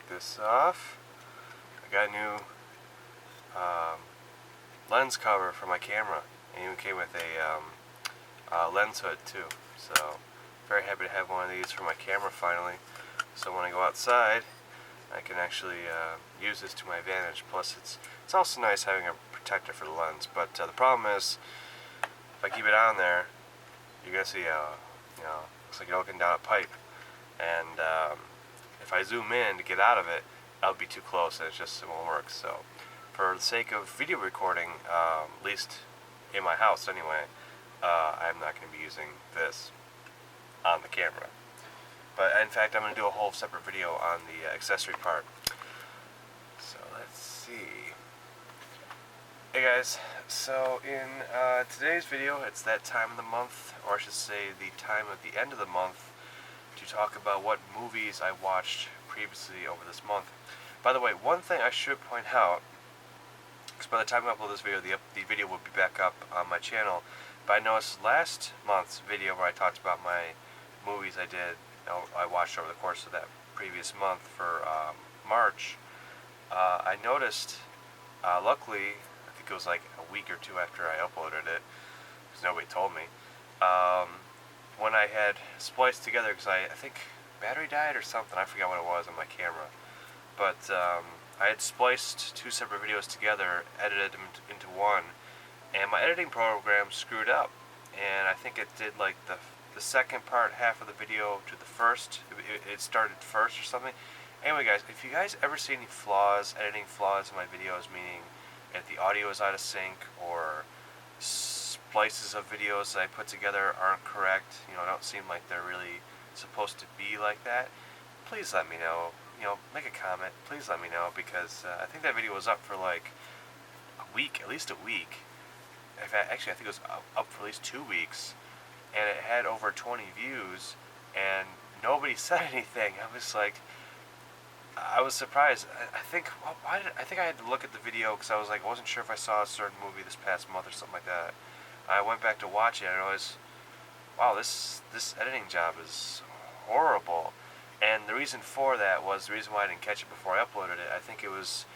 take this off. I got a new lens cover for my camera, and even came with a lens hood too. So very happy to have one of these for my camera finally. So when I go outside, I can actually use this to my advantage. Plus, it's also nice having a protector for the lens. But the problem is, if I keep it on there, you're gonna see, looks like you're looking down a pipe. And if I zoom in to get out of it, I'll be too close, and it won't work. So, for the sake of video recording, at least in my house anyway, I'm not going to be using this on the camera. But in fact, I'm going to do a whole separate video on the accessory part. So let's see. Hey guys, so in today's video, it's that time of the month, or I should say the time at the end of the month, to talk about what movies I watched previously over this month. By the way, one thing I should point out, because by the time I upload this video, the video will be back up on my channel, but I noticed last month's video where I talked about my movies I watched over the course of that previous month for March, I noticed, luckily, I think it was like a week or two after I uploaded it, because nobody told me, when I had spliced together, because I think battery died or something, I forgot what it was on my camera, but I had spliced two separate videos together, edited them into one, and my editing program screwed up, and I think it did like the second part half of the video to the first, it started first or something. Anyway guys, if you guys ever see any flaws, editing flaws in my videos, meaning if the audio is out of sync or splices of videos that I put together aren't correct, don't seem like they're really supposed to be like that, please let me know. Make a comment. Please let me know, because I think that video was up for like a week, at least a week. In fact, actually, I think it was up for at least 2 weeks, and it had over 20 views, and nobody said anything. I was surprised. I think I had to look at the video because I wasn't sure if I saw a certain movie this past month or something like that. I went back to watch it, and I was, wow, this editing job is horrible. And the reason for that was, the reason why I didn't catch it before I uploaded it, I think it was,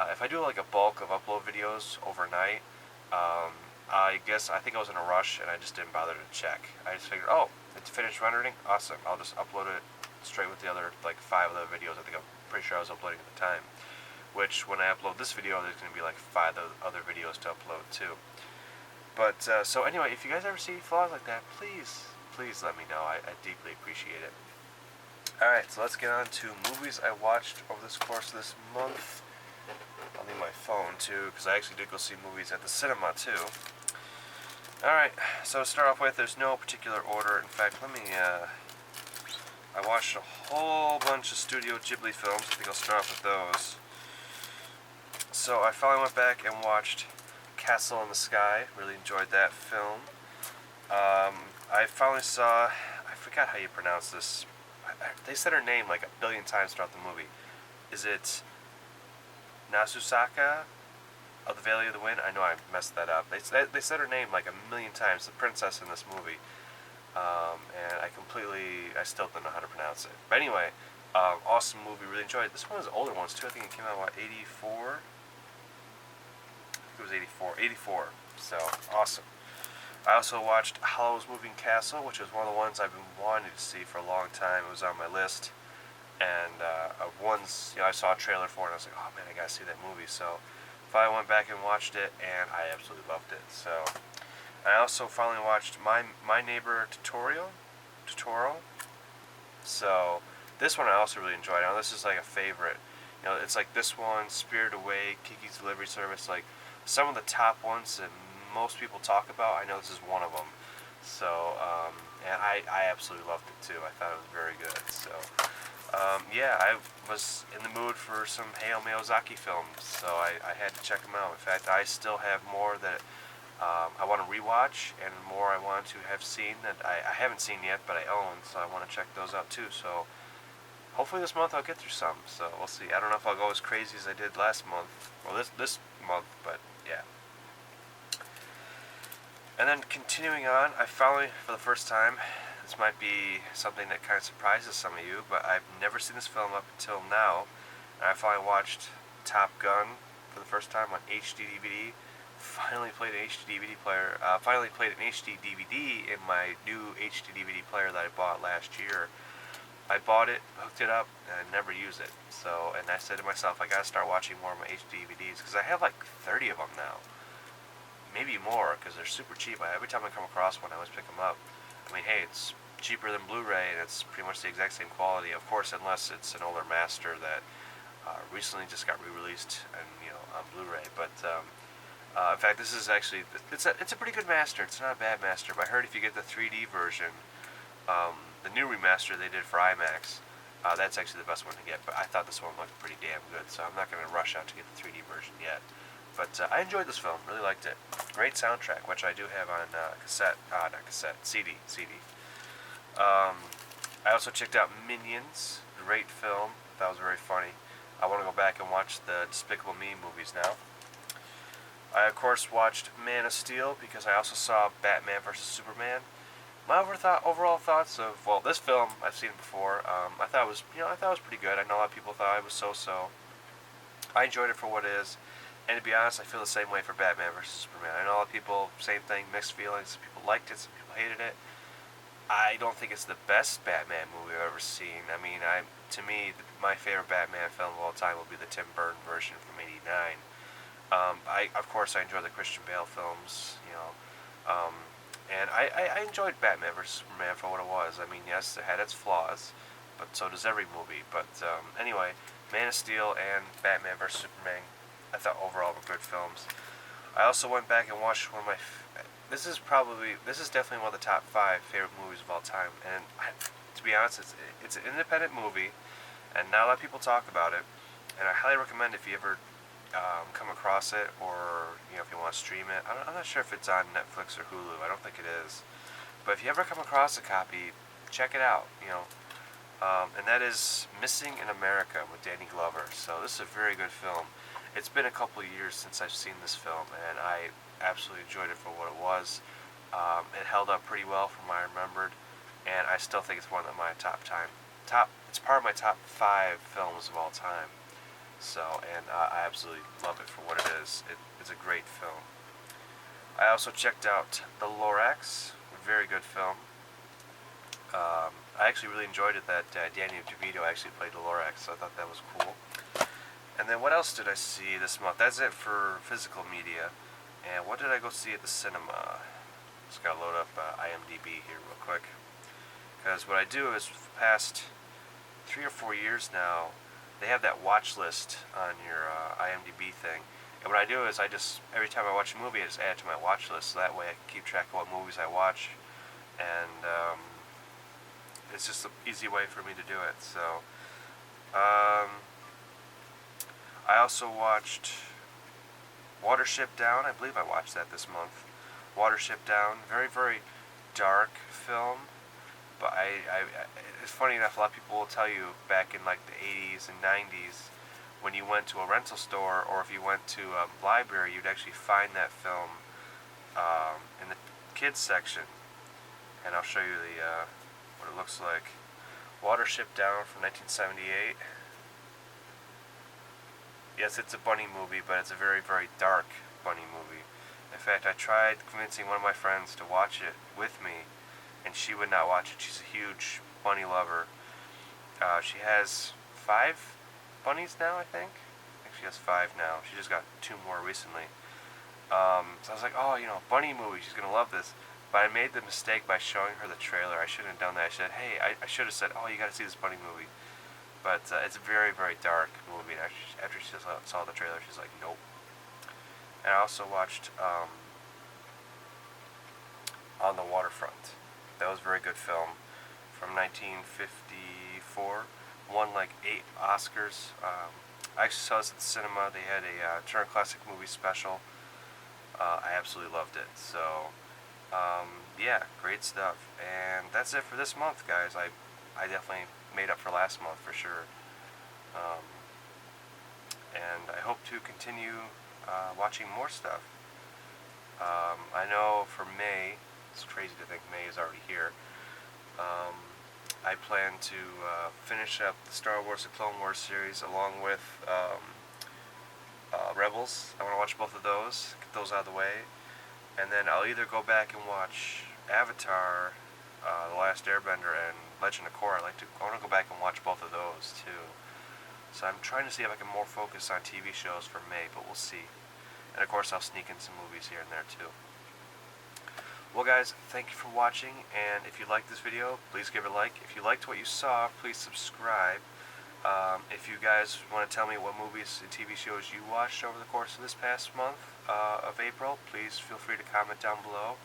if I do like a bulk of upload videos overnight, I think I was in a rush and I just didn't bother to check. I just figured, oh, it's finished rendering? Awesome. I'll just upload it straight with the other, like 5 other videos I'm pretty sure I was uploading at the time. Which, when I upload this video, there's going to be like 5 other videos to upload too. But, so anyway, if you guys ever see flaws like that, please let me know. I deeply appreciate it. Alright, so let's get on to movies I watched over this course of this month. I'll need my phone too, because I actually did go see movies at the cinema too. Alright, so to start off with, there's no particular order. In fact, I watched a whole bunch of Studio Ghibli films. I think I'll start off with those. So I finally went back and watched Castle in the Sky. Really enjoyed that film. I finally saw, I forgot how you pronounce this. They said her name like 1 billion times throughout the movie. Is it Nasusaka of the Valley of the Wind? I know I messed that up. They said her name like 1 million times, the princess in this movie. And I still don't know how to pronounce it. But anyway, awesome movie, really enjoyed it. This one was older ones too. I think it came out, 84? I think it was 84. 84. So, awesome. I also watched Howl's Moving Castle, which is one of the ones I've been wanting to see for a long time. It was on my list, and I saw a trailer for it, and I was like, oh man, I gotta see that movie. So finally went back and watched it, and I absolutely loved it. So I also finally watched My Neighbor Totoro. So this one I also really enjoyed. Now this is like a favorite. It's like this one, Spirited Away, Kiki's Delivery Service, like some of the top ones that most people talk about. I know this is one of them. So, and I absolutely loved it too. I thought it was very good. So, yeah, I was in the mood for some Hayao Miyazaki films, so I had to check them out. In fact, I still have more that I want to rewatch, and more I want to have seen that I haven't seen yet, but I own, so I want to check those out too. So, hopefully this month I'll get through some. So, we'll see. I don't know if I'll go as crazy as I did last month, well, this month, but yeah. And then continuing on, I finally, for the first time, this might be something that kind of surprises some of you, but I've never seen this film up until now. And I finally watched Top Gun for the first time on HD DVD. Finally played an HD DVD player. Finally played an HD DVD in my new HD DVD player that I bought last year. I bought it, hooked it up, and I never used it. So, and I said to myself, I gotta start watching more of my HD DVDs because I have like 30 of them now, maybe more, because they're super cheap. Every time I come across one, I always pick them up. I mean, hey, it's cheaper than Blu-ray, and it's pretty much the exact same quality. Of course, unless it's an older master that recently just got re-released and on Blu-ray. But in fact, this is actually it's a pretty good master. It's not a bad master, but I heard if you get the 3D version, the new remaster they did for IMAX, that's actually the best one to get. But I thought this one looked pretty damn good, so I'm not going to rush out to get the 3D version yet. But I enjoyed this film, really liked it. Great soundtrack, which I do have on cassette, not cassette, CD. I also checked out Minions, great film, that was very funny. I want to go back and watch the Despicable Me movies now. I, of course, watched Man of Steel because I also saw Batman vs. Superman. My overall thoughts of, well, this film, I've seen it before. I thought it was pretty good. I know a lot of people thought it was so-so. I enjoyed it for what it is. And to be honest, I feel the same way for Batman vs. Superman. I know a lot of people, same thing, mixed feelings. Some people liked it, some people hated it. I don't think it's the best Batman movie I've ever seen. I mean, to me, my favorite Batman film of all time will be the Tim Burton version from '89. Of course, I enjoy the Christian Bale films, and I enjoyed Batman vs. Superman for what it was. I mean, yes, it had its flaws, but so does every movie. But anyway, Man of Steel and Batman vs. Superman, I thought overall were good films. I also went back and watched one of my. This is definitely one of the top 5 favorite movies of all time. And to be honest, it's an independent movie, and not a lot of people talk about it. And I highly recommend if you ever come across it, or if you want to stream it. I'm not sure if it's on Netflix or Hulu. I don't think it is. But if you ever come across a copy, check it out. And that is Missing in America with Danny Glover. So this is a very good film. It's been a couple of years since I've seen this film, and I absolutely enjoyed it for what it was. It held up pretty well from what I remembered, and I still think it's one of my it's part of my top 5 films of all time. So, and I absolutely love it for what it is. It's a great film. I also checked out The Lorax, a very good film. I actually really enjoyed it that Danny DeVito actually played the Lorax, so I thought that was cool. And then what else did I see this month? That's it for physical media. And what did I go see at the cinema? Just gotta load up IMDb here real quick. Because what I do is for the past 3 or 4 years now, they have that watch list on your IMDb thing. And what I do is every time I watch a movie, I just add it to my watch list. So that way I can keep track of what movies I watch. And it's just an easy way for me to do it. So, I also watched Watership Down. I believe I watched that this month. Watership Down, very, very dark film. But it's funny enough, a lot of people will tell you back in like the 80s and 90s, when you went to a rental store or if you went to a library, you'd actually find that film in the kids section. And I'll show you what it looks like. Watership Down from 1978. Yes, it's a bunny movie, but it's a very, very dark bunny movie. In fact, I tried convincing one of my friends to watch it with me, and she would not watch it. She's a huge bunny lover. She has 5 bunnies now, I think. I think she has 5 now. She just got 2 more recently. So I was like, oh, bunny movie, she's going to love this. But I made the mistake by showing her the trailer. I shouldn't have done that. I said, hey, I should have said, oh, you got to see this bunny movie. But it's a very, very dark movie. And after she saw the trailer, she's like, nope. And I also watched On the Waterfront. That was a very good film from 1954. Won like 8 Oscars. I actually saw this at the cinema. They had a Turner Classic Movie special. I absolutely loved it. So, yeah, great stuff. And that's it for this month, guys. I definitely made up for last month for sure. And I hope to continue watching more stuff. I know for May, it's crazy to think May is already here. I plan to finish up the Star Wars: The Clone Wars series along with Rebels. I want to watch both of those, get those out of the way, and then I'll either go back and watch Avatar, The Last Airbender, and Legend of Korra. I want to go back and watch both of those too. So I'm trying to see if I can more focus on TV shows for May, but we'll see. And of course I'll sneak in some movies here and there too. Well guys, thank you for watching, and if you liked this video, please give it a like. If you liked what you saw, please subscribe. If you guys want to tell me what movies and TV shows you watched over the course of this past month of April, please feel free to comment down below.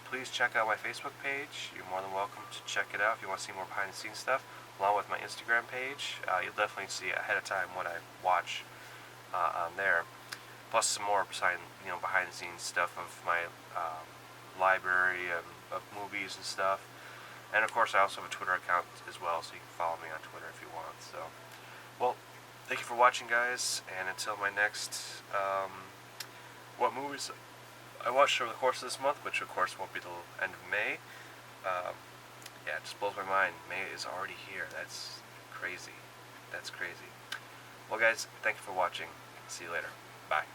Please check out my Facebook page. You're more than welcome to check it out if you want to see more behind the scenes stuff, along with my Instagram page. You'll definitely see ahead of time what I watch on there, plus some more behind the scenes stuff of my library of movies and stuff. And of course I also have a Twitter account as well, so you can follow me on Twitter if you want. So, well, thank you for watching guys, and until my next what movies I watched over the course of this month, which of course won't be till end of May. Yeah, it just blows my mind. May is already here. That's crazy. That's crazy. Well guys, thank you for watching. See you later. Bye.